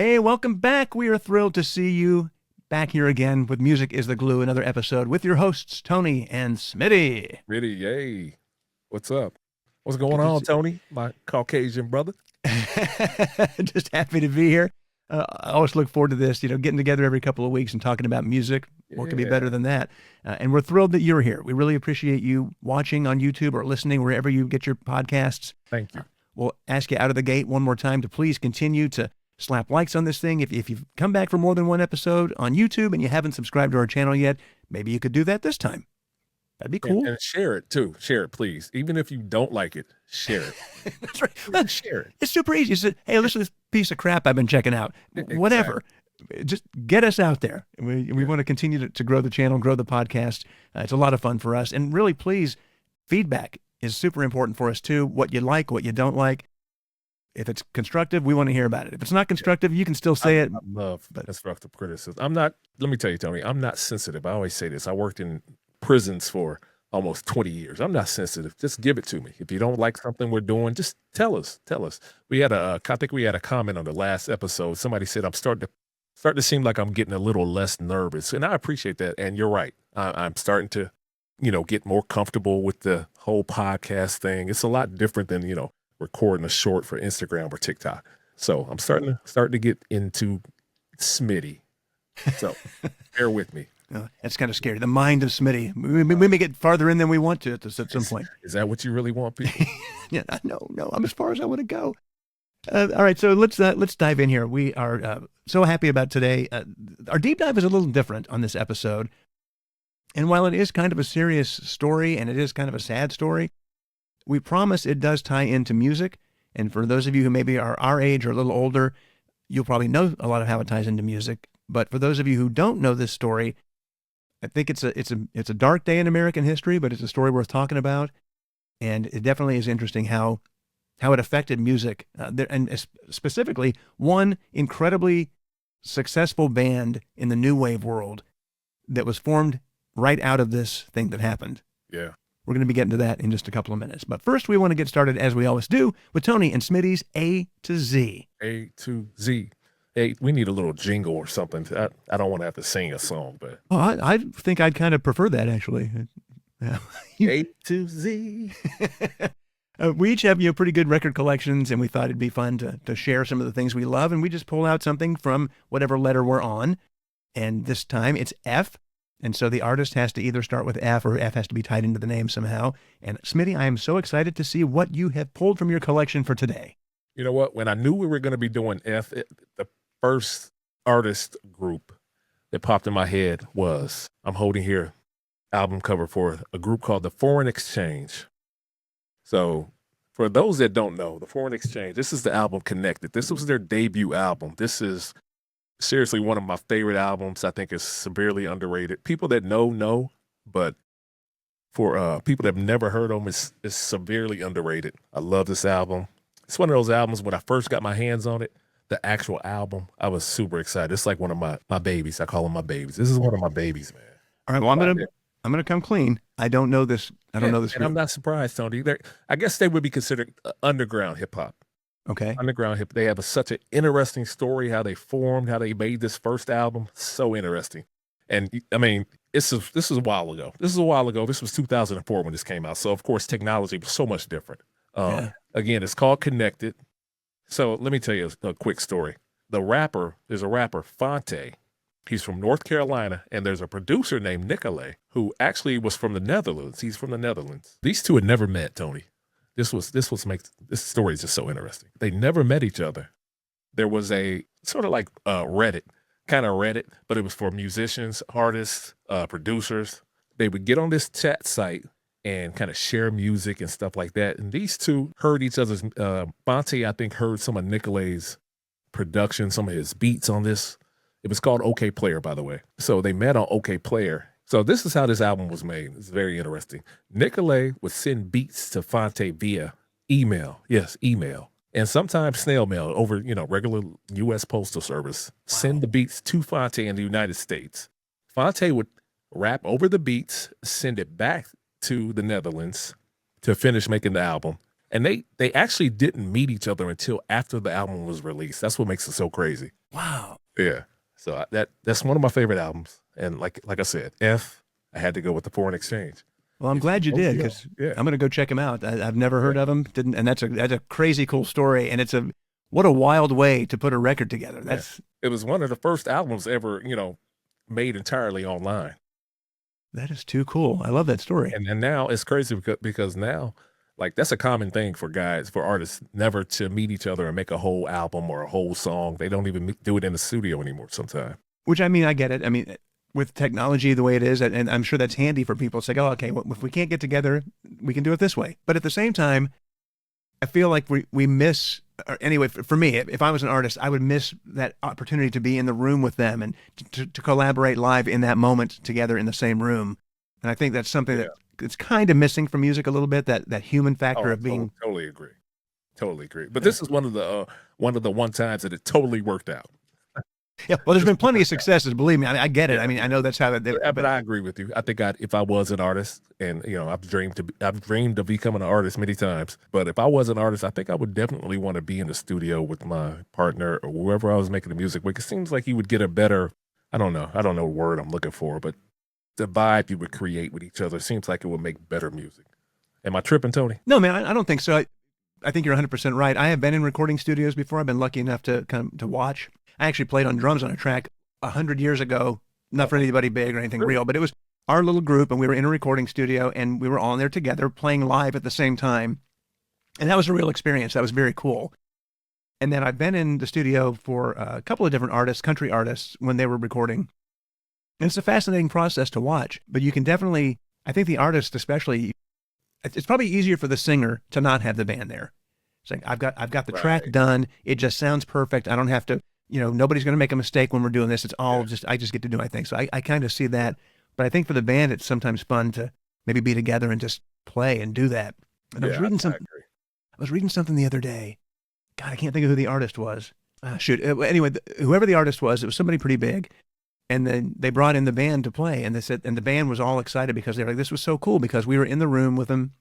Hey, welcome back. We are thrilled to see you back here again with Music is the Glue, another episode with your hosts, Tony and Smitty. Really, yay. What's up? What's going Good to on, see- Tony, my Caucasian brother? Just happy to be here. I always look forward to this, getting together every couple of weeks and talking about music. What could be better than that? And we're thrilled that you're here. We really appreciate you watching on YouTube or listening wherever you get your podcasts. Thank you. We'll ask you out of the gate one more time to please continue to slap likes on this thing. If you've come back for more than one episode on YouTube and you haven't subscribed to our channel yet, maybe you could do that this time. That'd be cool. And share it too. Share it, please. Even if you don't like it, share it. That's right. Well, share it. It's super easy. You say, hey, listen to this piece of crap I've been checking out. Exactly. Whatever. Just get us out there. We want to continue to grow the channel, grow the podcast. It's a lot of fun for us. And really, please, feedback is super important for us too. What you like, what you don't like. If it's constructive, we want to hear about it. If it's not constructive, you can still say it. I love constructive criticism. Let me tell you, Tony, I'm not sensitive. I always say this. I worked in prisons for almost 20 years. I'm not sensitive. Just give it to me. If you don't like something we're doing, just tell us. I think we had a comment on the last episode. Somebody said, I'm starting to seem like I'm getting a little less nervous. And I appreciate that. And you're right. I'm starting to, get more comfortable with the whole podcast thing. It's a lot different than, recording a short for Instagram or TikTok. So I'm starting to get into Smitty. So bear with me. That's kind of scary. The mind of Smitty. We may get farther in than we want to at some point. Is that what you really want, people? Yeah, no. I'm as far as I want to go. All right, so let's dive in here. We are so happy about today. Our deep dive is a little different on this episode. And while it is kind of a serious story and it is kind of a sad story, we promise it does tie into music. And for those of you who maybe are our age or a little older, you'll probably know a lot of how it ties into music. But for those of you who don't know this story, I think it's a dark day in American history, but it's a story worth talking about. And it definitely is interesting how it affected music. And specifically, one incredibly successful band in the new wave world that was formed right out of this thing that happened. Yeah. We're going to be getting to that in just a couple of minutes. But first, we want to get started, as we always do, with Tony and Smitty's A to Z. A to Z. Hey, we need a little jingle or something. I don't want to have to sing a song, but... Oh, I think I'd kind of prefer that, actually. A to Z. We each have pretty good record collections, and we thought it'd be fun to share some of the things we love, and we just pull out something from whatever letter we're on. And this time, it's F. And so the artist has to either start with F or F has to be tied into the name somehow. And Smitty, I am so excited to see what you have pulled from your collection for today. You know what? When I knew we were going to be doing F, the first artist group that popped in my head was, I'm holding here, album cover for a group called the Foreign Exchange. So for those that don't know, the Foreign Exchange, this is the album Connected. This was their debut album. This is seriously one of my favorite albums. I think it's severely underrated. People that know, but for people that have never heard them, it's severely underrated. I love this album. It's one of those albums, when I first got my hands on it, the actual album, I was super excited. It's like one of my babies. I call them my babies. This is one of my babies, man. All right, well, I'm gonna come clean. I don't know this. I don't know this group. And I'm not surprised, Tony. I guess they would be considered underground hip hop. Okay. Underground hip. They have such an interesting story, how they formed, how they made this first album. So interesting. And I mean, this is a while ago. This was 2004 when this came out. So of course, technology was so much different. Again, it's called Connected. So let me tell you a quick story. There's a rapper, Fonte. He's from North Carolina, and there's a producer named Nicolay who actually was from the Netherlands. He's from the Netherlands. These two had never met, Tony. This story is just so interesting. They never met each other. There was a sort of like Reddit, but it was for musicians, artists, producers. They would get on this chat site and kind of share music and stuff like that. And these two heard each other's, Fonte, I think, heard some of Nicolay's production, some of his beats on this. It was called OK Player, by the way. So they met on OK Player. So this is how this album was made. It's very interesting. Nicolay would send beats to Fonte via email. Yes, email. And sometimes snail mail over, regular U.S. Postal Service. Wow. Send the beats to Fonte in the United States. Fonte would rap over the beats, send it back to the Netherlands to finish making the album. And they actually didn't meet each other until after the album was released. That's what makes it so crazy. Wow. Yeah. So that's one of my favorite albums. And like I said, I had to go with the Foreign Exchange. Well, I'm glad you did, because I'm going to go check him out. I've never heard of him. And that's a crazy cool story. And what a wild way to put a record together. It was one of the first albums ever, made entirely online. That is too cool. I love that story. And now it's crazy because now, like, that's a common thing for artists, never to meet each other and make a whole album or a whole song. They don't even do it in the studio anymore sometimes. Which, I mean, I get it. I mean, with technology the way it is, and I'm sure that's handy for people. It's like, oh, okay, well, if we can't get together, we can do it this way. But at the same time, I feel like we miss, or anyway, for me, if I was an artist, I would miss that opportunity to be in the room with them and to collaborate live in that moment together in the same room. And I think that's something that it's kind of missing from music a little bit, that human factor of being. Totally agree. But this is one of the one times that it totally worked out. Yeah, well, there's been plenty of successes. Believe me, I get it. I mean, I know that's how but I agree with you. I think if I was an artist, and I've dreamed of becoming an artist many times. But if I was an artist, I think I would definitely want to be in the studio with my partner or whoever I was making the music with. It seems like you would get a better, I don't know the word I'm looking for, but the vibe you would create with each other seems like it would make better music. Am I tripping, Tony? No, man, I don't think so. I think you're 100% right. I have been in recording studios before. I've been lucky enough to watch. I actually played on drums on a track 100 years ago, not for anybody big or anything real, but it was our little group, and we were in a recording studio, and we were all in there together playing live at the same time. And that was a real experience. That was very cool. And then I've been in the studio for a couple of different artists, country artists, when they were recording. And it's a fascinating process to watch, but you can definitely, I think the artist especially, it's probably easier for the singer to not have the band there. It's like, I've got the track done. It just sounds perfect. I don't have to, nobody's going to make a mistake when we're doing this. It's all I just get to do my thing. So I kind of see that. But I think for the band, it's sometimes fun to maybe be together and just play and do that. And I was reading something. I was reading something the other day. God, I can't think of who the artist was. Shoot. Anyway, whoever the artist was, it was somebody pretty big. And then they brought in the band to play, and the band was all excited because they were like, this was so cool because we were in the room with them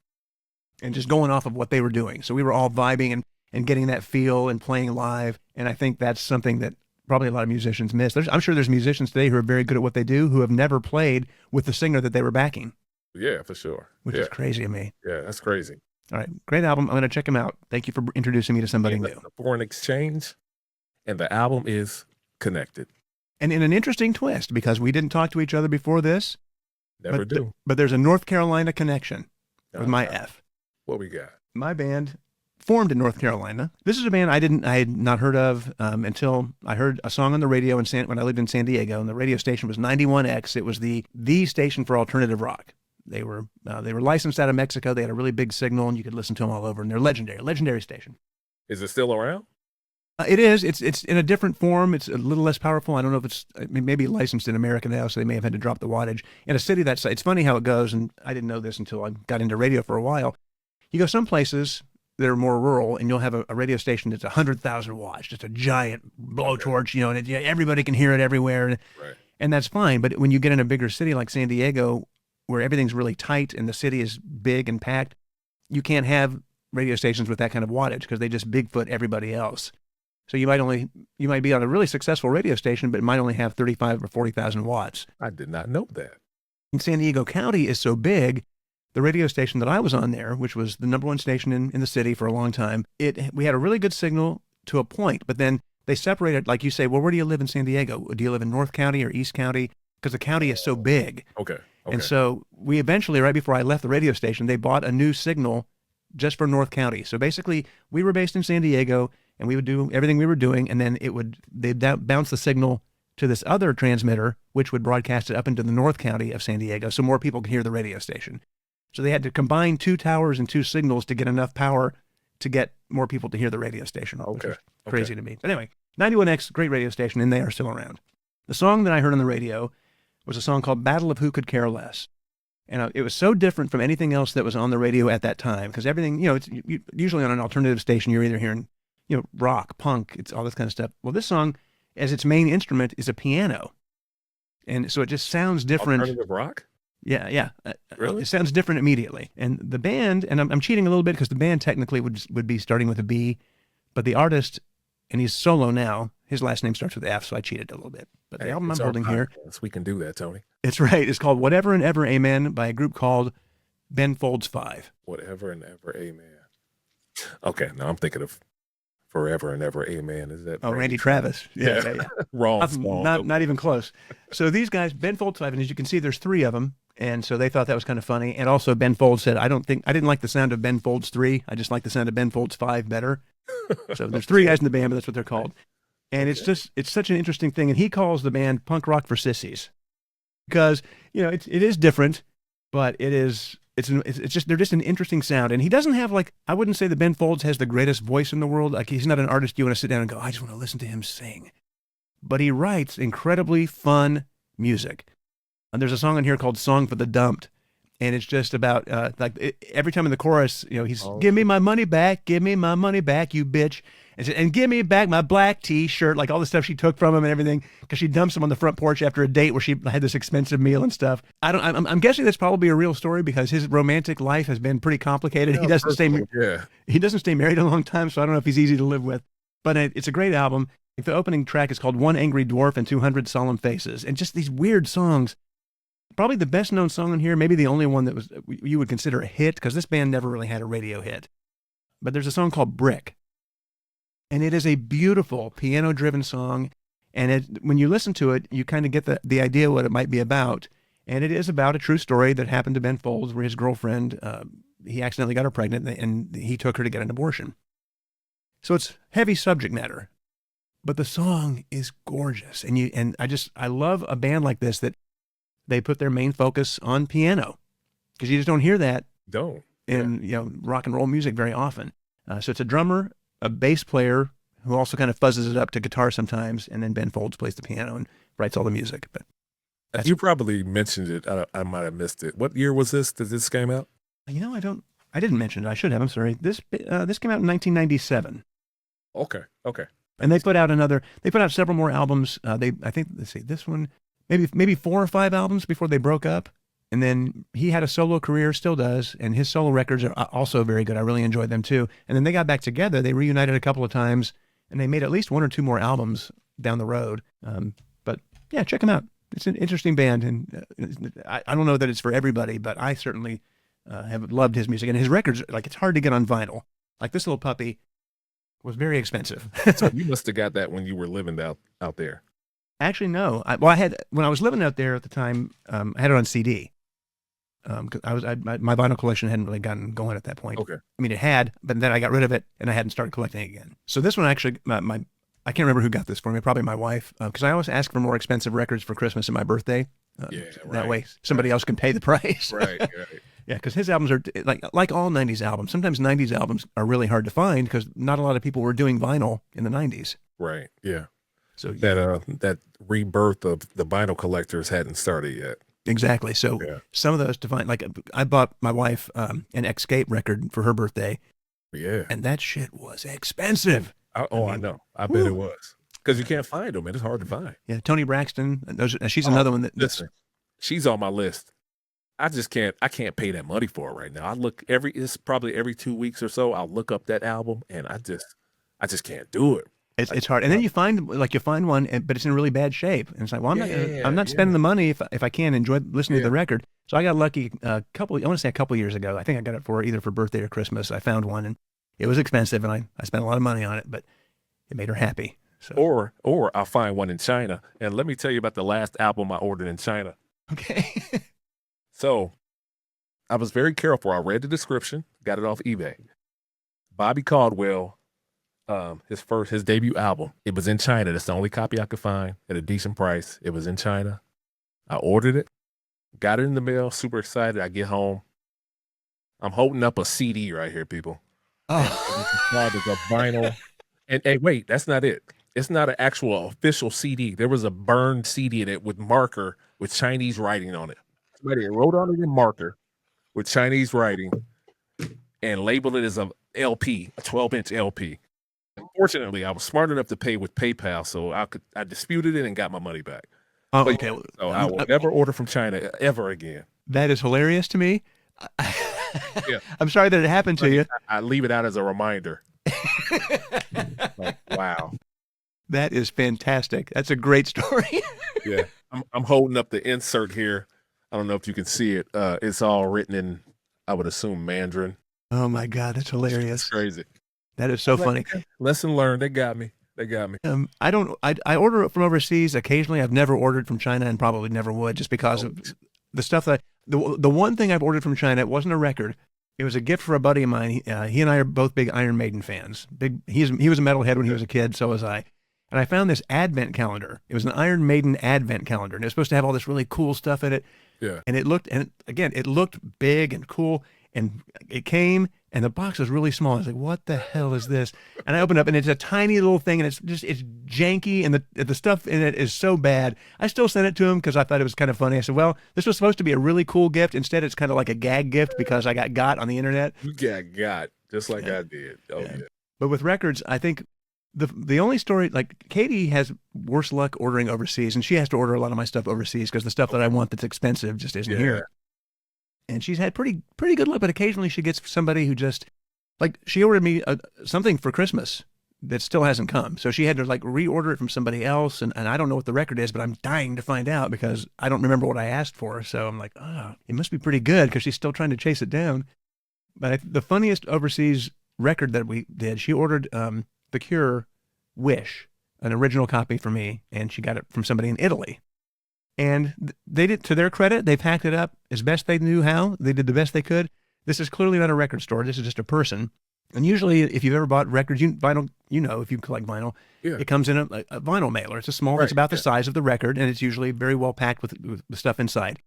and just going off of what they were doing. So we were all vibing and getting that feel and playing live. And I think that's something that probably a lot of musicians miss. I'm sure there's musicians today who are very good at what they do who have never played with the singer that they were backing. Yeah, for sure. Which is crazy to me. Yeah, that's crazy. All right, great album. I'm going to check him out. Thank you for introducing me to somebody new. The Foreign Exchange, and the album is Connected. And in an interesting twist, because we didn't talk to each other before this. Never do. But there's a North Carolina connection with my F. What we got? My band formed in North Carolina. This is a band I had not heard of until I heard a song on the radio when I lived in San Diego, and the radio station was 91X. It was the station for alternative rock. They were licensed out of Mexico. They had a really big signal, and you could listen to them all over. And they're legendary station. Is it still around? It is. It's in a different form. It's a little less powerful. I don't know if it's maybe licensed in America now, so they may have had to drop the wattage. In a city that's, it's funny how it goes, and I didn't know this until I got into radio for a while. You go some places that are more rural, and you'll have a radio station that's 100,000 watts, just a giant blowtorch, and everybody can hear it everywhere, and that's fine. But when you get in a bigger city like San Diego, where everything's really tight and the city is big and packed, you can't have radio stations with that kind of wattage because they just Bigfoot everybody else. So you might be on a really successful radio station, but it might only have 35 or 40,000 watts. I did not know that. And San Diego County is so big, the radio station that I was on there, which was the number one station in the city for a long time, we had a really good signal to a point, but then they separated, like you say, well, where do you live in San Diego? Do you live in North County or East County? Because the county is so big. Okay. And so we eventually, right before I left the radio station, they bought a new signal just for North County. So basically, we were based in San Diego, and we would do everything we were doing, and then they'd bounce the signal to this other transmitter, which would broadcast it up into the North County of San Diego, so more people could hear the radio station. So they had to combine 2 towers and 2 signals to get enough power to get more people to hear the radio station. Which is crazy to me. But anyway, 91X, great radio station, and they are still around. The song that I heard on the radio was a song called Battle of Who Could Care Less. And it was so different from anything else that was on the radio at that time, because everything, it's usually on an alternative station, you're either hearing, rock, punk, it's all this kind of stuff. Well, this song, as its main instrument, is a piano. And so it just sounds different. Alternative rock? Yeah, yeah. Really? It sounds different immediately. And the band, and I'm cheating a little bit because the band technically would be starting with a B, but the artist, and he's solo now. His last name starts with F, so I cheated a little bit. But the Hey, album it's I'm our holding here, podcast. We can do that, Tony. it's right. It's called "Whatever and Ever Amen" by a group called Ben Folds 5. Whatever and ever, amen. Okay, now I'm thinking of Forever and Ever, amen. Is that Oh, Randy Travis. Yeah. Wrong song. Not even close. So these guys, Ben Folds 5, and as you can see, there's three of them. And so they thought that was kind of funny. And also Ben Folds said, I didn't like the sound of Ben Folds 3. I just like the sound of Ben Folds 5 better. So there's three guys in the band, but that's what they're called. And it's such an interesting thing. And he calls the band punk rock for sissies because, it is different, but it's just, they're just an interesting sound. And he doesn't have I wouldn't say that Ben Folds has the greatest voice in the world. Like he's not an artist you want to sit down and go, I just want to listen to him sing. But he writes incredibly fun music. And there's a song on here called "Song for the Dumped," and it's just about every time in the chorus, he's give me my money back, you bitch, and give me back my black T-shirt, like all the stuff she took from him and everything, because she dumps him on the front porch after a date where she had this expensive meal and stuff. I'm guessing that's probably a real story because his romantic life has been pretty complicated. He doesn't stay married a long time, so I don't know if he's easy to live with. But it's a great album. The opening track is called "One Angry Dwarf and 200 Solemn Faces," and just these weird songs. Probably the best known song on here, maybe the only one that you would consider a hit, because this band never really had a radio hit. But there's a song called "Brick." And it is a beautiful piano-driven song. And when you listen to it, you kind of get the idea what it might be about. And it is about a true story that happened to Ben Folds, where his girlfriend, he accidentally got her pregnant, and he took her to get an abortion. So it's heavy subject matter. But the song is gorgeous. And I love a band like this that they put their main focus on piano, because you just don't hear that in rock and roll music very often. So it's a drummer, a bass player who also kind of fuzzes it up to guitar sometimes, and then Ben Folds plays the piano and writes all the music. But you probably mentioned it. I might have missed it. What year was this that this came out? I didn't mention it. I should have. I'm sorry. This came out in 1997. Okay. And they put out several more albums. Let's see, this one, maybe 4 or 5 albums before they broke up. And then he had a solo career, still does, and his solo records are also very good. I really enjoyed them too. And then they got back together. They reunited a couple of times, and they made at least 1 or 2 more albums down the road. But yeah, check them out. It's an interesting band, and I don't know that it's for everybody, but I certainly have loved his music. And his records, it's hard to get on vinyl. Like this little puppy was very expensive. So you must have got that when you were living out there. Actually, no. When I was living out there at the time, I had it on CD. Cause my vinyl collection hadn't really gotten going at that point. Okay. I mean, it had, but then I got rid of it and I hadn't started collecting it again. So this one actually, I can't remember who got this for me. Probably my wife, because I always ask for more expensive records for Christmas and my birthday. That way somebody else can pay the price. Right. Yeah, because his albums are like all 90s albums. Sometimes 90s albums are really hard to find because not a lot of people were doing vinyl in the 90s. Right. Yeah. So that rebirth of the vinyl collectors hadn't started yet. Exactly. So some of those to find, I bought my wife an Escape record for her birthday. Yeah. And that shit was expensive. I know. I bet it was. Because you can't find them, and it's hard to find. Yeah, Tony Braxton. She's another one that. Listen, she's on my list. I can't pay that money for it right now. It's probably every 2 weeks or so, I'll look up that album, and I just can't do it. It's hard. And then you find one, but it's in really bad shape. And it's like, well, I'm not spending the money if I can enjoy listening to the record. So I got lucky a couple years ago. I think I got it either for birthday or Christmas. I found one, and it was expensive, and I spent a lot of money on it, but it made her happy. So. Or I'll find one in China. And let me tell you about the last album I ordered in China. Okay. So I was very careful. I read the description, got it off eBay. Bobby Caldwell, his debut album. It was in China. That's the only copy I could find at a decent price. It was in China. I ordered it, got it in the mail, super excited. I get home. I'm holding up a CD right here, people. Oh. It's a vinyl. And hey, wait, that's not it. It's not an actual official CD. There was a burned CD in it with marker with Chinese writing on it. Somebody wrote on it in marker with Chinese writing and labeled it as a LP, a 12-inch LP. Unfortunately, I was smart enough to pay with PayPal, so I disputed it and got my money back. Oh, okay. So I will never order from China ever again. That is hilarious to me. Yeah. I'm sorry that it happened to you. I leave it out as a reminder. Like, wow. That is fantastic. That's a great story. Yeah. I'm holding up the insert here. I don't know if you can see it. It's all written in, I would assume, Mandarin. Oh my God, that's hilarious. It's crazy. That is so funny. Lesson learned. They got me. I order from overseas occasionally. I've never ordered from China and probably never would, just because of the stuff that the one thing I've ordered from China, it wasn't a record. It was a gift for a buddy of mine. He and I are both big Iron Maiden fans. He was a metalhead when he was a kid, so was I. And I found this advent calendar. It was an Iron Maiden advent calendar, and it was supposed to have all this really cool stuff in it. Yeah. And it looked big and cool, and it came, and the box was really small. I was like, what the hell is this? And I opened up, and it's a tiny little thing, and it's janky, and the stuff in it is so bad. I still sent it to him because I thought it was kind of funny. I said, well, this was supposed to be a really cool gift. Instead, it's kind of like a gag gift because I got on the internet. You got just like I did. Oh, yeah. But with records, I think the only story, like Katie has worse luck ordering overseas, and she has to order a lot of my stuff overseas because the stuff that I want that's expensive just isn't here. And she's had pretty good luck, but occasionally she gets somebody who just, like, she ordered me something for Christmas that still hasn't come. So she had to like reorder it from somebody else, and I don't know what the record is, but I'm dying to find out because I don't remember what I asked for. So I'm like, oh, it must be pretty good because she's still trying to chase it down. But the funniest overseas record that we did, she ordered The Cure, Wish, an original copy for me, and she got it from somebody in Italy. And they did, to their credit, they packed it up as best they knew how. They did the best they could. This is clearly not a record store. This is just a person. And usually, if you've ever bought records, vinyl, if you collect vinyl, it comes in a vinyl mailer. It's a small, it's about the size of the record, and it's usually very well packed with the stuff inside.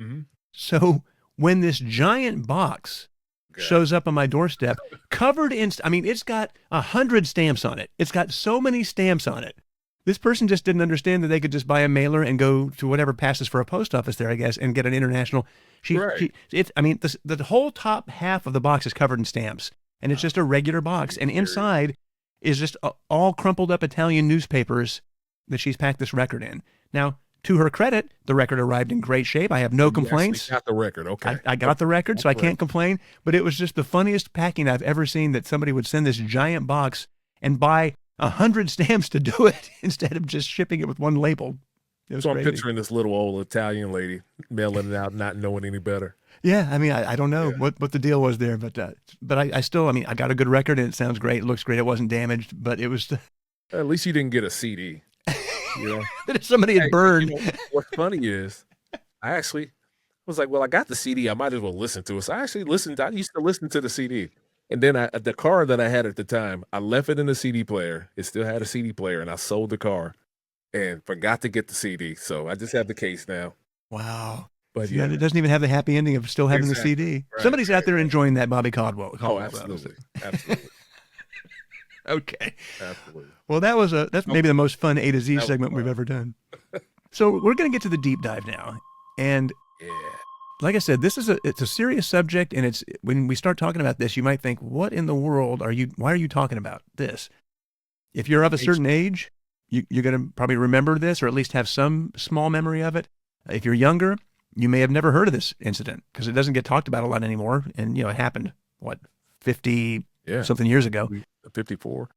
Mm-hmm. So when this giant box shows up on my doorstep, covered in, it's got 100 stamps on it. It's got so many stamps on it. This person just didn't understand that they could just buy a mailer and go to whatever passes for a post office there, I guess, and get an international. The whole top half of the box is covered in stamps, and it's just a regular box. And inside is just all crumpled up Italian newspapers that she's packed this record in. Now, to her credit, the record arrived in great shape. I have no complaints. Got the record, okay. I got the record, so I can't complain. But it was just the funniest packing I've ever seen, that somebody would send this giant box and buy 100 stamps to do it instead of just shipping it with one label. So I'm picturing this little old Italian lady mailing it out, not knowing any better. Yeah, I don't know what the deal was there, but I still, I got a good record and it sounds great. It looks great. It wasn't damaged, but it was. At least you didn't get a CD. That somebody had burned. What's funny is, I actually was like, well, I got the CD. I might as well listen to it. So I actually listened. I used to listen to the CD. And then the car that I had at the time, I left it in the CD player. It still had a CD player, and I sold the car and forgot to get the CD. So I just have the case now. Wow. But yeah, it doesn't even have the happy ending of still having the CD. Right, Somebody's out there enjoying that Bobby Caldwell. Oh, absolutely. Absolutely. Okay. Absolutely. Well, that's maybe the most fun A to Z segment we've ever done. So we're going to get to the deep dive now. And like I said, it's a serious subject, and when we start talking about this, you might think, what in the world why are you talking about this? If you're of a certain age, you're going to probably remember this, or at least have some small memory of it. If you're younger, you may have never heard of this incident because it doesn't get talked about a lot anymore. And, it happened, 50 something years ago. 54.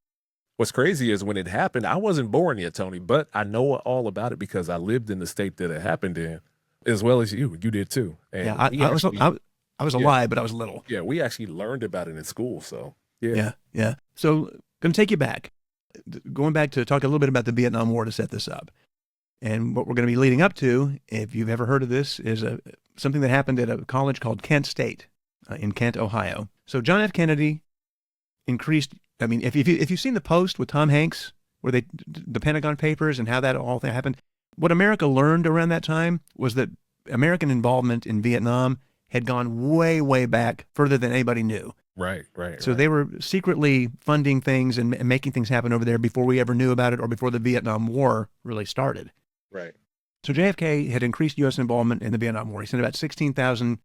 What's crazy is when it happened, I wasn't born yet, Tony, but I know all about it because I lived in the state that it happened in, as well as you. You did too. And I was alive, but I was little. Yeah, we actually learned about it in school. So yeah. So going to take you back, going back to talk a little bit about the Vietnam War to set this up. And what we're going to be leading up to, if you've ever heard of this, is something that happened at a college called Kent State in Kent, Ohio. So John F. Kennedy increased. If you've seen the Post with Tom Hanks, where the Pentagon Papers and how that all happened, what America learned around that time was that American involvement in Vietnam had gone way, way back, further than anybody knew. Right. So they were secretly funding things and making things happen over there before we ever knew about it, or before the Vietnam War really started. Right. So JFK had increased U.S. involvement in the Vietnam War. He sent about 16,000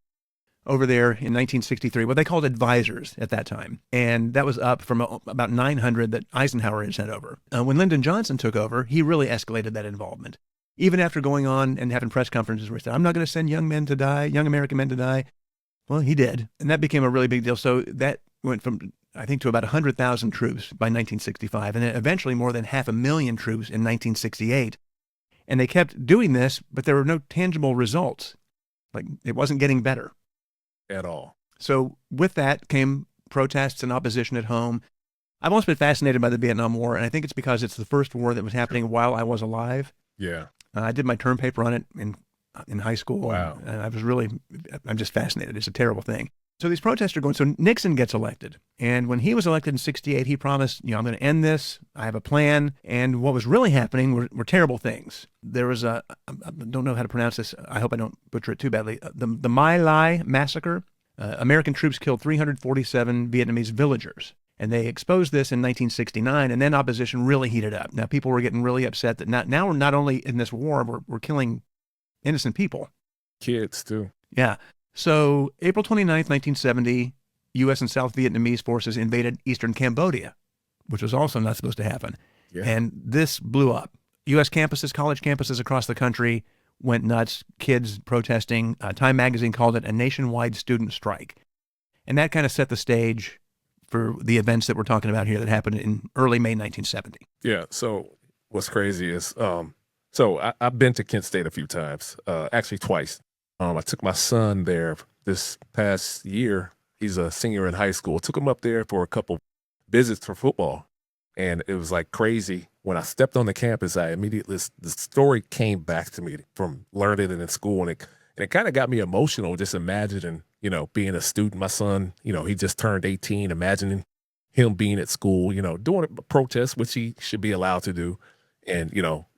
over there in 1963, what they called advisors at that time. And that was up from about 900 that Eisenhower had sent over. When Lyndon Johnson took over, he really escalated that involvement. even after going on and having press conferences where he said, I'm not going to send young American men to die. Well, he did. And that became a really big deal. So that went from, I think, to about 100,000 troops by 1965, and then eventually more than 500,000 troops in 1968. And they kept doing this, but there were no tangible results. Like, it wasn't getting better. At all. So with that came protests and opposition at home. I've always been fascinated by the Vietnam War, and I think it's because it's the first war that was happening while I was alive. Yeah. I did my term paper on it in high school. Wow. And I'm just fascinated. It's a terrible thing. So these protests are going. So Nixon gets elected. And when he was elected in 68, he promised, I'm going to end this. I have a plan. And what was really happening were terrible things. There was I don't know how to pronounce this. I hope I don't butcher it too badly. The My Lai massacre. American troops killed 347 Vietnamese villagers. And they exposed this in 1969, and then opposition really heated up. Now, people were getting really upset that now we're not only in this war, we're killing innocent people. Kids, too. Yeah. So April 29th, 1970, U.S. and South Vietnamese forces invaded eastern Cambodia, which was also not supposed to happen. Yeah. And this blew up. U.S. campuses, college campuses across the country went nuts, kids protesting. Time magazine called it a nationwide student strike. And that kind of set the stage for the events that we're talking about here that happened in early May 1970. Yeah. So what's crazy is, I've been to Kent State a few times, actually twice. I took my son there this past year. He's a senior in high school. Took him up there for a couple visits for football. And it was like crazy. When I stepped on the campus, the story came back to me from learning it in school. And it kind of got me emotional just imagining, being a student. My son, he just turned 18, imagining him being at school, doing a protest, which he should be allowed to do, and,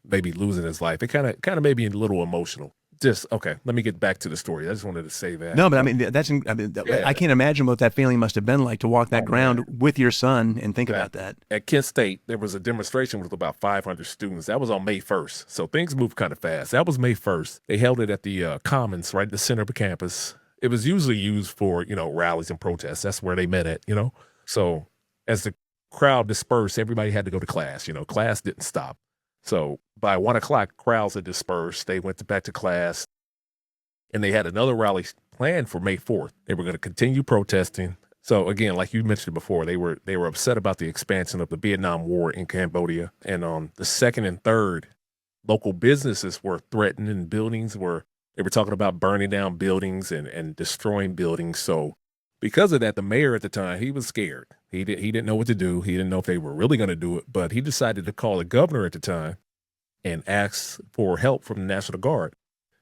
maybe losing his life. It kind of made me a little emotional. Okay, let me get back to the story. I just wanted to say that. No, but I can't imagine what that feeling must have been like to walk that ground with your son and think about that. At Kent State, there was a demonstration with about 500 students. That was on May 1st. So things moved kind of fast. That was May 1st. They held it at the Commons, right in the center of the campus. It was usually used for, rallies and protests. That's where they met at, So as the crowd dispersed, everybody had to go to class. Class didn't stop. So by 1 o'clock, crowds had dispersed. They went back to class, and they had another rally planned for May 4th. They were going to continue protesting. So again, like you mentioned before, they were upset about the expansion of the Vietnam War in Cambodia. And on the 2nd and 3rd, local businesses were threatened, and they were talking about burning down buildings and destroying buildings. So because of that, the mayor at the time, he was scared. He didn't know what to do. He didn't know if they were really going to do it, but he decided to call the governor at the time and ask for help from the National Guard.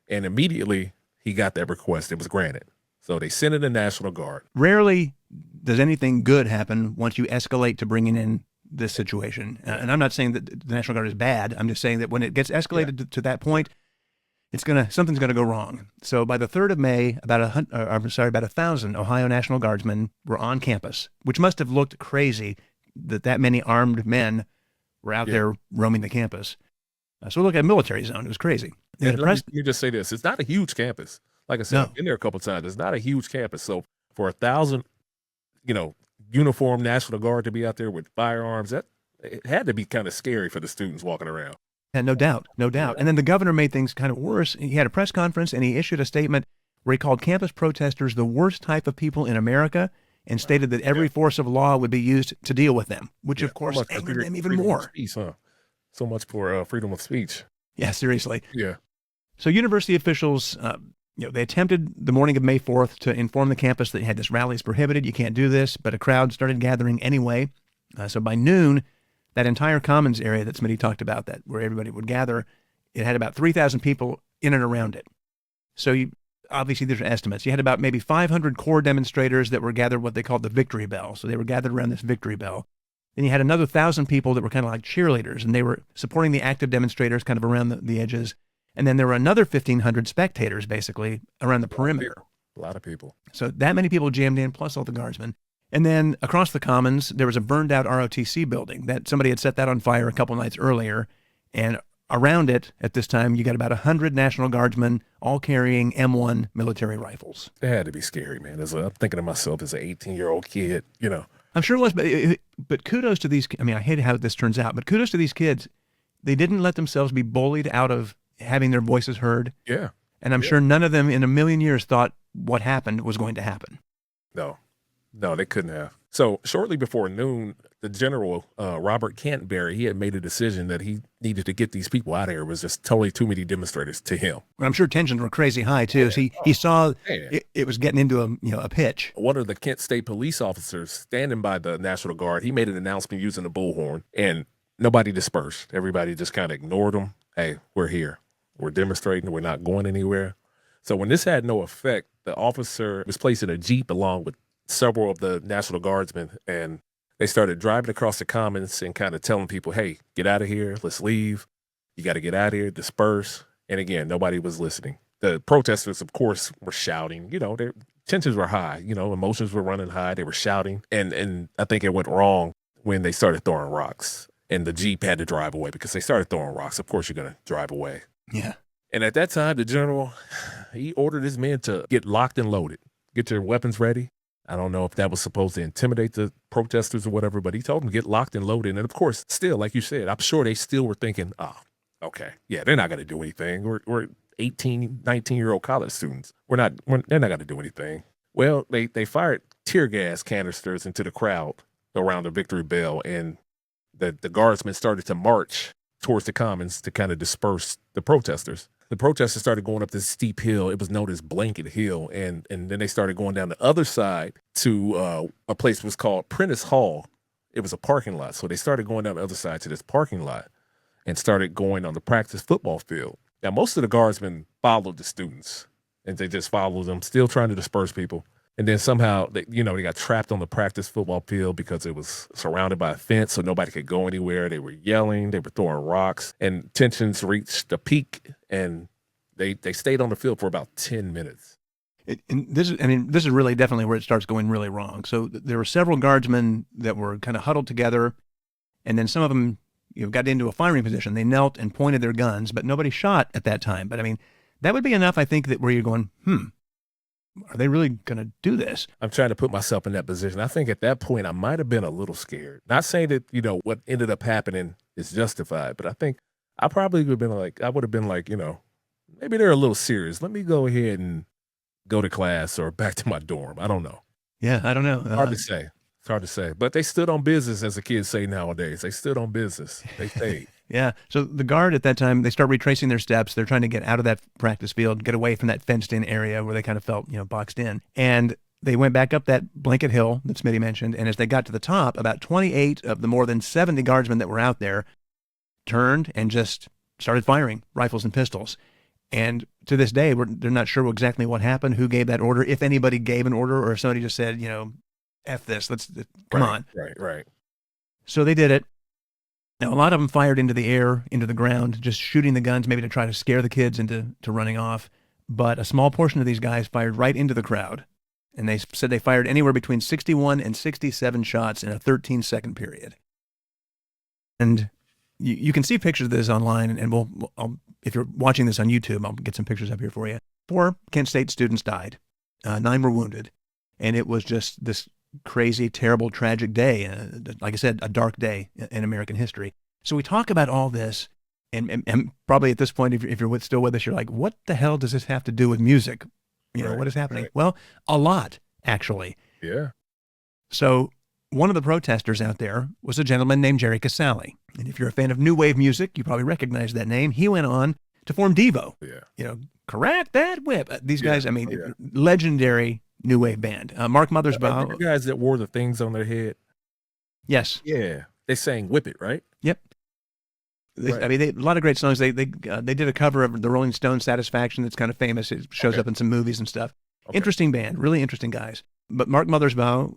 And immediately he got that request. It was granted. So they sent in the National Guard. Rarely does anything good happen once you escalate to bringing in this situation. And I'm not saying that the National Guard is bad. I'm just saying that when it gets escalated to that point, something's gonna go wrong. So by the 3rd of May, about 1,000 Ohio National Guardsmen were on campus, which must have looked crazy that many armed men were out there roaming the campus. So look at a military zone. It was crazy. Let me just say this: it's not a huge campus. Like I said, I've been there a couple of times. It's not a huge campus. So for 1,000, uniformed National Guard to be out there with firearms, it had to be kind of scary for the students walking around. Yeah, no doubt. And then the governor made things kind of worse. He had a press conference and he issued a statement where he called campus protesters the worst type of people in America and stated that every force of law would be used to deal with them, which of course angered them even more. Speech, huh? So much for freedom of speech. Yeah, seriously. Yeah. So university officials, they attempted the morning of May 4th to inform the campus that this rally is prohibited. You can't do this, but a crowd started gathering anyway. So by noon, that entire Commons area that Smitty talked about, where everybody would gather, it had about 3,000 people in and around it. So obviously these are estimates. You had about maybe 500 core demonstrators that were gathered what they called the Victory Bell. So they were gathered around this Victory Bell. Then you had another 1,000 people that were kind of like cheerleaders, and they were supporting the active demonstrators kind of around the edges. And then there were another 1,500 spectators, basically, around the perimeter. A lot of people. So that many people jammed in, plus all the guardsmen. And then across the Commons, there was a burned-out ROTC building that somebody had set that on fire a couple nights earlier. And around it, at this time, you got about 100 National Guardsmen, all carrying M1 military rifles. It had to be scary, man. I'm thinking of myself as an 18-year-old kid, I'm sure it was, but kudos to these. I mean, I hate how this turns out, but kudos to these kids. They didn't let themselves be bullied out of having their voices heard. Yeah. And I'm sure none of them in a million years thought what happened was going to happen. No, they couldn't have. So shortly before noon, the general, Robert Canterbury, he had made a decision that he needed to get these people out of here. It was just totally too many demonstrators to him. I'm sure tensions were crazy high too. So he saw it was getting into a pitch. One of the Kent State police officers standing by the National Guard, he made an announcement using a bullhorn, and nobody dispersed. Everybody just kind of ignored him. Hey, we're here. We're demonstrating. We're not going anywhere. So when this had no effect, the officer was placed in a Jeep along with several of the National Guardsmen, and they started driving across the commons and kind of telling people, hey, get out of here. Let's leave. You got to get out of here, disperse. And again, nobody was listening. The protesters, of course, were shouting. Their tensions were high. Emotions were running high. They were shouting. And I think it went wrong when they started throwing rocks. And the Jeep had to drive away because they started throwing rocks. Of course, you're going to drive away. Yeah. And at that time, the general, he ordered his men to get locked and loaded, get your weapons ready. I don't know if that was supposed to intimidate the protesters or whatever, but he told them to get locked and loaded. And of course, still, like you said, I'm sure they still were thinking, oh, okay, yeah, they're not going to do anything. We're 18, 19-year-old college students. They're not going to do anything. Well, they fired tear gas canisters into the crowd around the Victory Bell, and the guardsmen started to march towards the commons to kind of disperse the protesters. The protesters started going up this steep hill. It was known as Blanket Hill. And then they started going down the other side to a place that was called Prentice Hall. It was a parking lot. So they started going down the other side to this parking lot and started going on the practice football field. Now, most of the guardsmen followed the students, and they just followed them, still trying to disperse people. And then somehow, they got trapped on the practice football field because it was surrounded by a fence, so nobody could go anywhere. They were yelling, they were throwing rocks, and tensions reached a peak, and they stayed on the field for about 10 minutes. This is really definitely where it starts going really wrong. So there were several guardsmen that were kind of huddled together, and then some of them got into a firing position. They knelt and pointed their guns, but nobody shot at that time. But that would be enough, I think, that where you're going, are they really going to do this? I'm trying to put myself in that position. I think at that point, I might have been a little scared. Not saying that, what ended up happening is justified, but I think I probably would have been like, maybe they're a little serious. Let me go ahead and go to class or back to my dorm. I don't know. Yeah, I don't know. Hard to say. It's hard to say. But they stood on business, as the kids say nowadays. They stood on business. They stayed. Yeah. So the guard at that time, they start retracing their steps. They're trying to get out of that practice field, get away from that fenced-in area where they kind of felt, boxed in. And they went back up that Blanket Hill that Smitty mentioned. And as they got to the top, about 28 of the more than 70 guardsmen that were out there turned and just started firing rifles and pistols. And to this day, they're not sure exactly what happened, who gave that order, if anybody gave an order, or if somebody just said, F this, come on. Right. So they did it. Now, a lot of them fired into the air, into the ground, just shooting the guns, maybe to try to scare the kids into running off. But a small portion of these guys fired right into the crowd. And they said they fired anywhere between 61 and 67 shots in a 13-second period. And you can see pictures of this online, and if you're watching this on YouTube, I'll get some pictures up here for you. 4 Kent State students died. 9 were wounded. And it was just this crazy, terrible, tragic day. Like I said, a dark day in American history. So we talk about all this, and probably at this point, if you're still with us, you're like, what the hell does this have to do with music? What is happening? Right. Well, a lot, actually. Yeah. So one of the protesters out there was a gentleman named Jerry Casale. And if you're a fan of new wave music, you probably recognize that name. He went on to form Devo. Yeah. Crack that whip. These guys, legendary new wave band. Mark Mothersbaugh. The guys that wore the things on their head. Yes. Yeah. They sang Whip It, right? Yep. A lot of great songs. They did a cover of the Rolling Stones' Satisfaction that's kind of famous. It shows up in some movies and stuff. Okay. Interesting band, really interesting guys. But Mark Mothersbaugh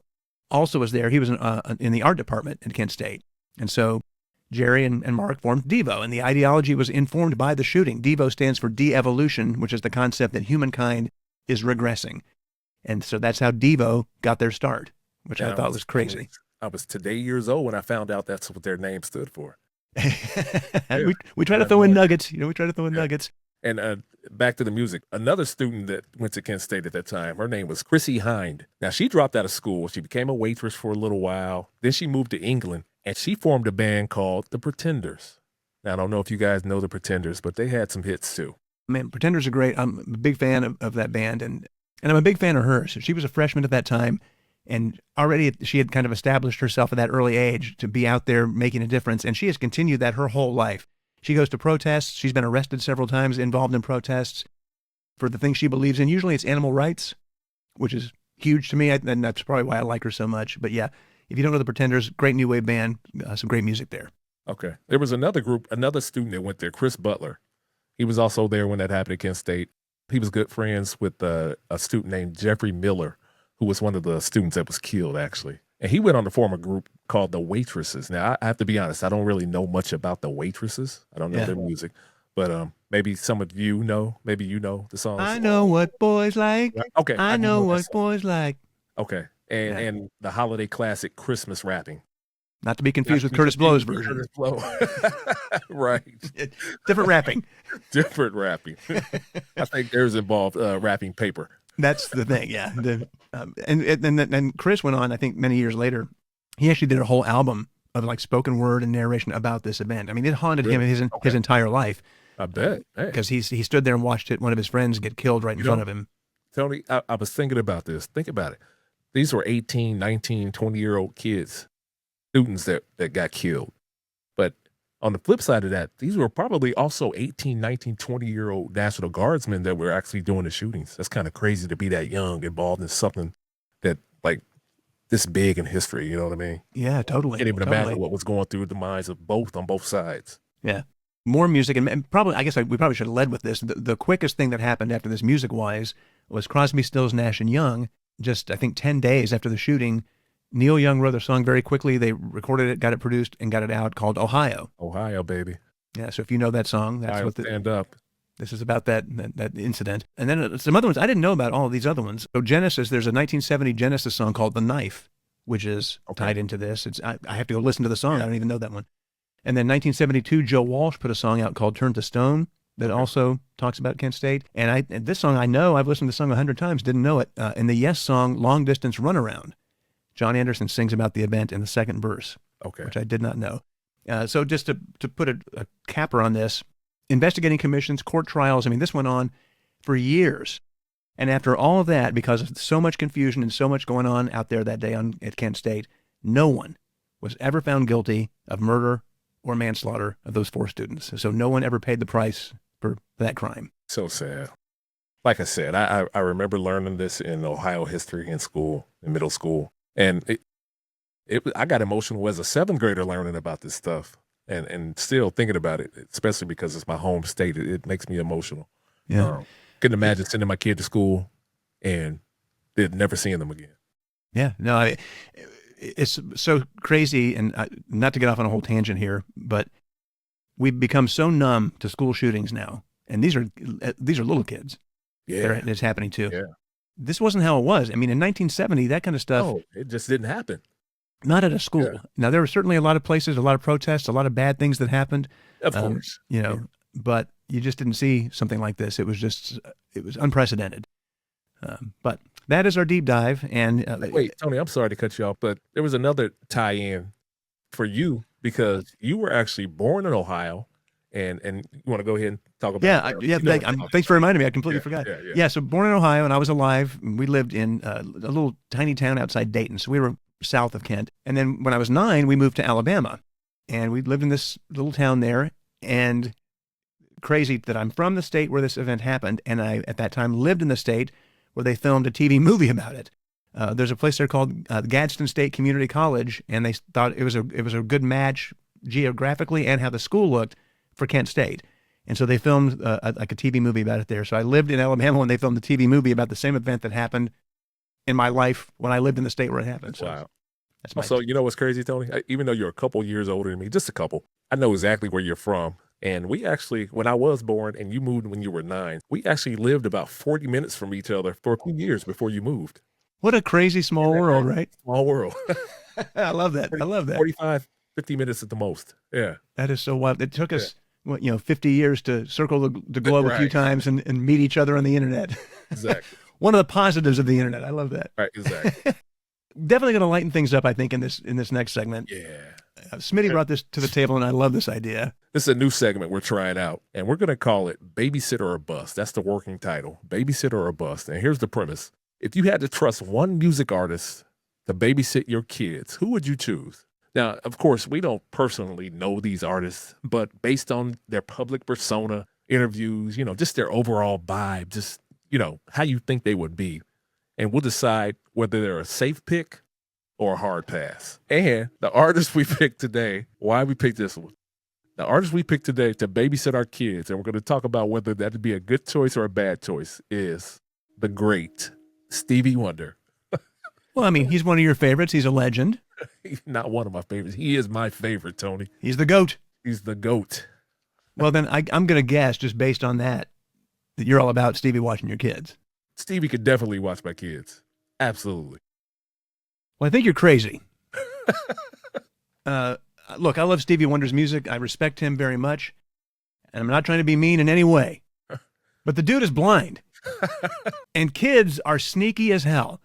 also was there. He was in the art department at Kent State. And so Jerry and Mark formed Devo, and the ideology was informed by the shooting. Devo stands for de-evolution, which is the concept that humankind is regressing. And so that's how Devo got their start, which I thought was crazy. I was today years old when I found out that's what their name stood for. We try to throw in nuggets. We try to throw in nuggets. And back to the music. Another student that went to Kent State at that time, her name was Chrissy Hind. Now, she dropped out of school. She became a waitress for a little while. Then she moved to England, and she formed a band called The Pretenders. Now, I don't know if you guys know the Pretenders, but they had some hits too. Man, Pretenders are great. I'm a big fan of that band, and I'm a big fan of hers. She was a freshman at that time, and already she had kind of established herself at that early age to be out there making a difference, and she has continued that her whole life. She goes to protests. She's been arrested several times, involved in protests for the things she believes in. Usually it's animal rights, which is huge to me, and that's probably why I like her so much. But yeah, if you don't know the Pretenders, great new wave band, some great music there. Okay. There was another group, another student that went there, Chris Butler. He was also there when that happened at Kent State. He was good friends with a student named Jeffrey Miller, who was one of the students that was killed, actually. And he went on to form a group called the Waitresses. Now, I have to be honest, I don't really know much about the Waitresses. I don't know their music. But maybe some of you know. Maybe you know the songs. I know what boys like. Okay. I know what boys like. Okay. And the holiday classic Christmas rapping. Not to be confused with Curtis Blow's version. Curtis Blow. Right. Different rapping. Different rapping. I think theirs involved wrapping paper. That's the thing, yeah. And Chris went on, I think many years later, he actually did a whole album of like spoken word and narration about this event. I mean, it haunted him his entire life. I bet. Because he stood there and watched one of his friends get killed right in front of him. Tony, I was thinking about this. Think about it. These were 18, 19, 20-year-old kids, students that got killed. But on the flip side of that, these were probably also 18, 19, 20-year-old National Guardsmen that were actually doing the shootings. That's kind of crazy to be that young, involved in something that like this big in history. You know what I mean? Yeah, totally. Can't even imagine what was going through the minds of on both sides. Yeah. More music, and probably, I guess we probably should have led with this. The quickest thing that happened after this music-wise was Crosby, Stills, Nash & Young. Just, I think, 10 days after the shooting, Neil Young wrote a song very quickly. They recorded it, got it produced, and got it out called Ohio. Ohio, baby. Yeah, so if you know that song, that's Ohio, stand up. This is about that incident. And then some other ones. I didn't know about all of these other ones. So Genesis, there's a 1970 Genesis song called The Knife, which is tied into this. I have to go listen to the song. I don't even know that one. And then 1972, Joe Walsh put a song out called Turn to Stone that also talks about Kent State. And this song I know, I've listened to the song 100 times, didn't know it. In the Yes song, Long Distance Runaround, John Anderson sings about the event in the second verse, which I did not know. So just to put a capper on this, investigating commissions, court trials, I mean, this went on for years. And after all of that, because of so much confusion and so much going on out there that day at Kent State, no one was ever found guilty of murder or manslaughter of those 4 students. So no one ever paid the price for that crime. So sad. Like I said, I remember learning this in Ohio history in school, in middle school. And I got emotional as a 7th grader learning about this stuff and still thinking about it, especially because it's my home state. It makes me emotional. Yeah. Couldn't imagine sending my kid to school and never seeing them again. Yeah, no, it's so crazy, and not to get off on a whole tangent here, but we've become so numb to school shootings now, and these are little kids. Yeah, it's happening too. Yeah, this wasn't how it was. I mean, in 1970, that kind of stuff. Oh, it just didn't happen. Not at a school. Yeah. Now there were certainly a lot of places, a lot of protests, a lot of bad things that happened. Of course, but you just didn't see something like this. It was unprecedented. But that is our deep dive. And wait, Tony, I'm sorry to cut you off, but there was another tie-in for you because you were actually born in Ohio, and you want to go ahead and talk about thanks for reminding me. I completely forgot. Yeah, so born in Ohio, and I was alive. We lived in a little tiny town outside Dayton, so we were south of Kent. And then when I was 9, we moved to Alabama, and we lived in this little town there. And crazy that I'm from the state where this event happened, and I at that time lived in the state where they filmed a TV movie about it. There's a place there called Gadsden State Community College, and they thought it was a good match geographically and how the school looked for Kent State. And so they filmed like a TV movie about it there. So I lived in Alabama when they filmed the TV movie about the same event that happened in my life when I lived in the state where it happened. So wow. So you know what's crazy, Tony? Even though you're a couple years older than me, just a couple, I know exactly where you're from. And we actually, when I was born and you moved when you were 9, we actually lived about 40 minutes from each other for a few years before you moved. What a crazy small world, right? Small world. I love that. 45, 50 minutes at the most. Yeah. That is so wild. It took us, 50 years to circle the globe a few times and meet each other on the internet. Exactly. One of the positives of the internet. I love that. Right, exactly. Definitely going to lighten things up, I think, in this next segment. Yeah. Smitty brought this to the table, and I love this idea. This is a new segment we're trying out, and we're going to call it Babysitter or Bust. That's the working title, Babysitter or Bust. And here's the premise. If you had to trust one music artist to babysit your kids, who would you choose? Now, of course, we don't personally know these artists, but based on their public persona, interviews, just their overall vibe, just, how you think they would be. And we'll decide whether they're a safe pick or a hard pass. And the artist we picked today, why we picked this one? The artist we picked today to babysit our kids, and we're going to talk about whether that would be a good choice or a bad choice, is the great Stevie Wonder. Well, I mean, he's one of your favorites. He's a legend. He's not one of my favorites. He is my favorite, Tony. He's the GOAT. He's the GOAT. Well, then I'm going to guess, just based on that you're all about Stevie watching your kids. Stevie could definitely watch my kids. Absolutely. Well, I think you're crazy. Look, I love Stevie Wonder's music. I respect him very much. And I'm not trying to be mean in any way. But the dude is blind. And kids are sneaky as hell.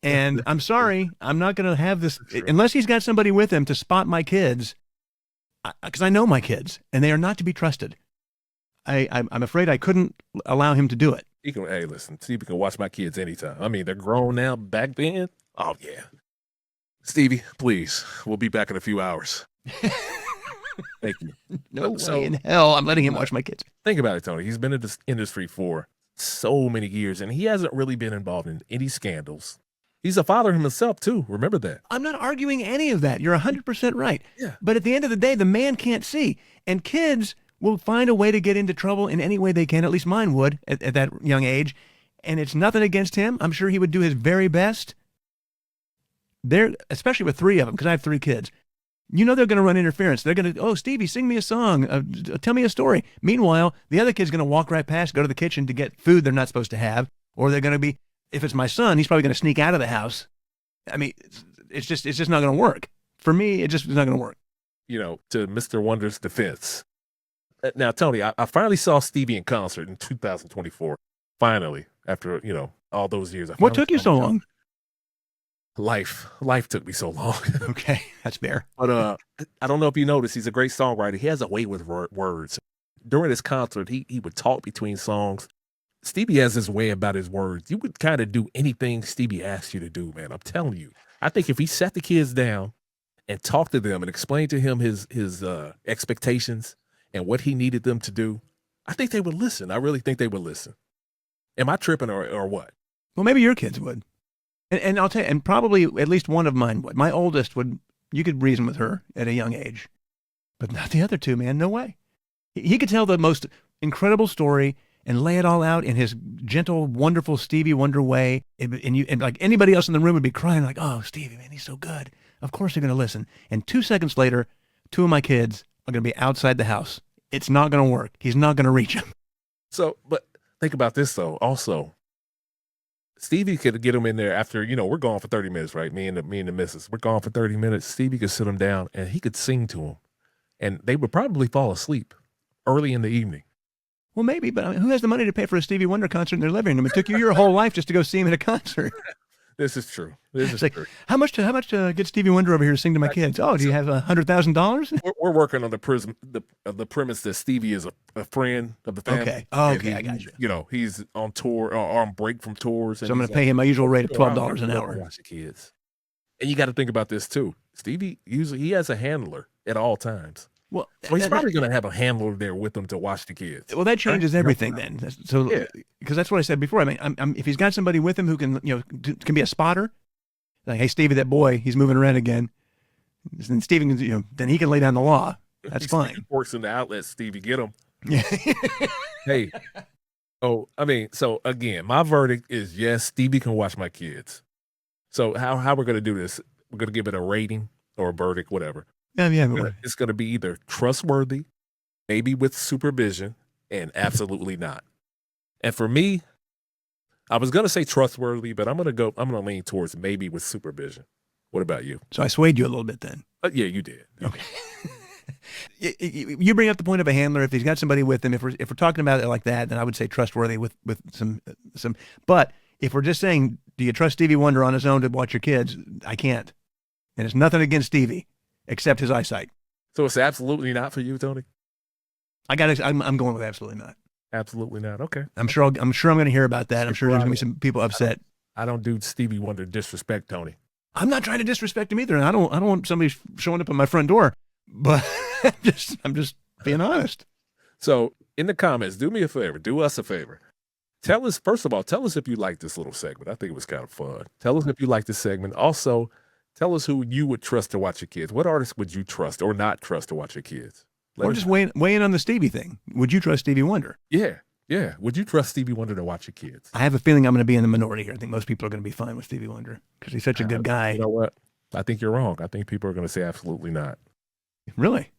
And I'm sorry, I'm not going to have this, unless he's got somebody with him to spot my kids, because I know my kids, and they are not to be trusted. I'm afraid I couldn't allow him to do it. Hey, listen, Stevie can watch my kids anytime. I mean, they're grown now. Back then, oh, yeah. Stevie, please, we'll be back in a few hours. Thank you. No way in hell I'm letting him watch my kids. Think about it, Tony. He's been in this industry for so many years, and he hasn't really been involved in any scandals. He's a father himself, too. Remember that. I'm not arguing any of that. You're 100% right. Yeah. But at the end of the day, the man can't see. And kids will find a way to get into trouble in any way they can. At least mine would at that young age. And it's nothing against him. I'm sure he would do his very best. Especially with three of them, because I have three kids. They're going to run interference. They're going to, oh, Stevie, sing me a song. Tell me a story. Meanwhile, the other kid's going to walk right past, go to the kitchen to get food they're not supposed to have. Or they're going to be, if it's my son, he's probably going to sneak out of the house. I mean, it's just not going to work. For me, it's not going to work. To Mr. Wonder's defense. Now, Tony, I finally saw Stevie in concert in 2024. Finally, after, all those years. What took you so long? Life took me so long. Okay, that's fair. But I don't know if you noticed, he's a great songwriter. He has a way with words. During his concert, he would talk between songs. Stevie has this way about his words. You would kind of do anything Stevie asks you to do, man. I'm telling you. I think if he sat the kids down and talked to them and explained to him his expectations and what he needed them to do, I think they would listen. I really think they would listen. Am I tripping or what? Well, maybe your kids would. And I'll tell you, and probably at least one of mine would. My oldest would, you could reason with her at a young age, but not the other two, man. No way. He could tell the most incredible story and lay it all out in his gentle, wonderful Stevie Wonder way. And like anybody else in the room would be crying like, oh, Stevie, man, he's so good. Of course they're going to listen. And 2 seconds later, two of my kids are going to be outside the house. It's not going to work. He's not going to reach them. So, but think about this though. Also, Stevie could get him in there after, we're gone for 30 minutes, right? Me and the missus, we're gone for 30 minutes. Stevie could sit him down and he could sing to him. And they would probably fall asleep early in the evening. Well, maybe, but I mean, who has the money to pay for a Stevie Wonder concert in their living room? It took you your whole life just to go see him at a concert. This is true. This is true. How much to get Stevie Wonder over here to sing to my kids? Oh, do you have $100,000? We're working on the premise that Stevie is a friend of the family. Okay. Oh, okay, I got you. He's on tour or on break from tours. So I'm going to pay him my usual rate of $12 an hour. Watch the kids. And you got to think about this too. Stevie he has a handler at all times. Well, so he's probably going to have a handler there with him to watch the kids. Well, that changes everything then. So, because that's what I said before. I mean, if he's got somebody with him who can, can be a spotter, like, hey, Stevie, that boy, he's moving around again. And Stevie can, then he can lay down the law. That's fine. Works in the outlet, Stevie, get him. Yeah. Hey. Oh, I mean, so again, my verdict is yes, Stevie can watch my kids. So how we're going to do this? We're going to give it a rating or a verdict, whatever. Yeah. It's going to be either trustworthy, maybe with supervision, and absolutely not. And for me, I was going to say trustworthy, but I'm going to lean towards maybe with supervision. What about you? So I swayed you a little bit then. Yeah, you did. Okay. You bring up the point of a handler. If he's got somebody with him, if we're talking about it like that, then I would say trustworthy with some. But if we're just saying, do you trust Stevie Wonder on his own to watch your kids? I can't. And it's nothing against Stevie. except his eyesight. So it's absolutely not for you, Tony? I'm going with absolutely not. Absolutely not. Okay. I'm sure I'm going to hear about that. I'm sure there's going to be some people upset. I don't do Stevie Wonder disrespect, Tony. I'm not trying to disrespect him either. And I don't want somebody showing up at my front door, but I'm just being honest. So in the comments, do me a favor, do us a favor. Tell us, first of all, tell us if you like this little segment. I think it was kind of fun. Tell us if you like this segment. Also, tell us who you would trust to watch your kids. What artists would you trust or not trust to watch your kids? Or just weigh in on the Stevie thing. Would you trust Stevie Wonder? Yeah. Would you trust Stevie Wonder to watch your kids? I have a feeling I'm going to be in the minority here. I think most people are going to be fine with Stevie Wonder because he's such a good guy. You know what? I think you're wrong. I think people are going to say absolutely not. Really?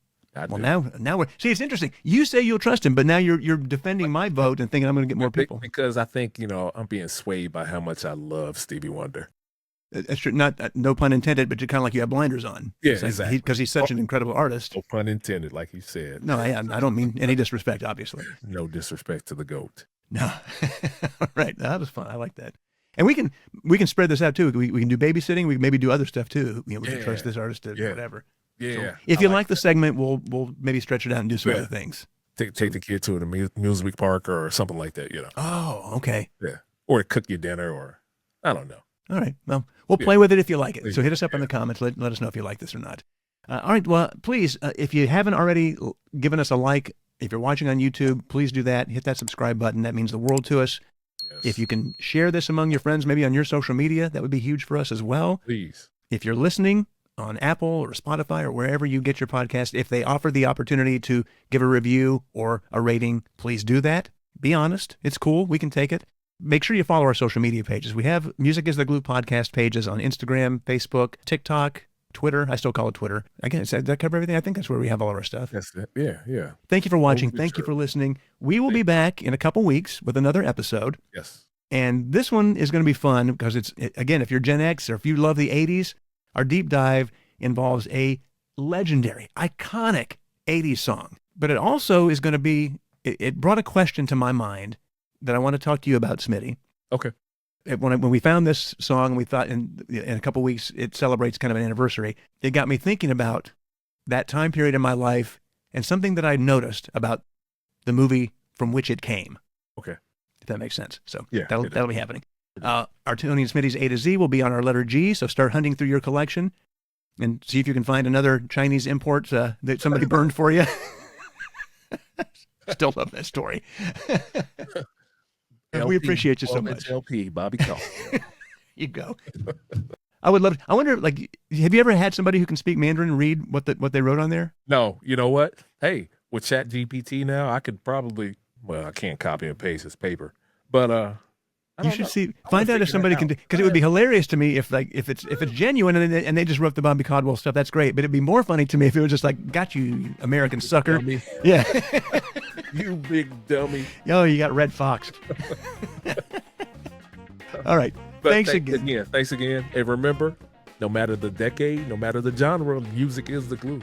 Well, now we're see. It's interesting. You say you'll trust him, but now you're defending my vote and thinking I'm going to get more people. Because I think I'm being swayed by how much I love Stevie Wonder. That's true. Not no pun intended, but you're kind of like you have blinders on. Yeah, exactly. Because he's such an incredible artist. No pun intended, like you said. No, I don't mean any disrespect, obviously. No disrespect to the GOAT. No. All right. That was fun. I like that. And we can spread this out too. We can do babysitting. We can maybe do other stuff too. We can trust this artist to whatever. Yeah. So if you like the segment, we'll maybe stretch it out and do some other things. Take the kid to the music park or something like that. Oh, okay. Yeah. Or cook you dinner or I don't know. All right. Well, we'll play with it if you like it. So hit us up in the comments. Let us know if you like this or not. All right. Well, please, if you haven't already given us a like, if you're watching on YouTube, please do that. Hit that subscribe button. That means the world to us. Yes. If you can share this among your friends, maybe on your social media, that would be huge for us as well. Please. If you're listening on Apple or Spotify or wherever you get your podcast, if they offer the opportunity to give a review or a rating, please do that. Be honest. It's cool. We can take it. Make sure you follow our social media pages. We have Music is the Glue podcast pages on Instagram, Facebook, TikTok, Twitter. I still call it Twitter. Again, does that cover everything? I think that's where we have all of our stuff. That's it. Yeah. Thank you for watching. Thank you for listening. We will be back in a couple weeks with another episode. Yes. And this one is going to be fun because again, if you're Gen X or if you love the 80s, our deep dive involves a legendary, iconic 80s song. But it also is going to be, it brought a question to my mind that I want to talk to you about, Smitty. Okay. When we found this song, we thought in a couple of weeks, it celebrates kind of an anniversary. It got me thinking about that time period in my life and something that I noticed about the movie from which it came. Okay. If that makes sense. So yeah, that'll be happening. Our Tony and Smitty's A to Z will be on our letter G. So start hunting through your collection and see if you can find another Chinese import that somebody burned for you. Still love that story. We appreciate you so much. LP, Bobby Call. You go. I would love. I wonder, like, have you ever had somebody who can speak Mandarin and read what they wrote on there? No. You know what? Hey, with ChatGPT now, I could probably. Well, I can't copy and paste his paper, but you should find out if somebody can do, because it would be hilarious to me if it's genuine and they just wrote the Bobby Caldwell stuff. That's great, but it'd be more funny to me if it was just like, "Got you American sucker." Dummy. Yeah. You big dummy. Oh, you got red foxed. All right. Thanks again. Thanks again. And remember, no matter the decade, no matter the genre, music is the glue.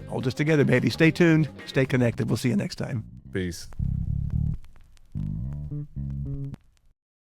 Hold us together, baby. Stay tuned. Stay connected. We'll see you next time. Peace.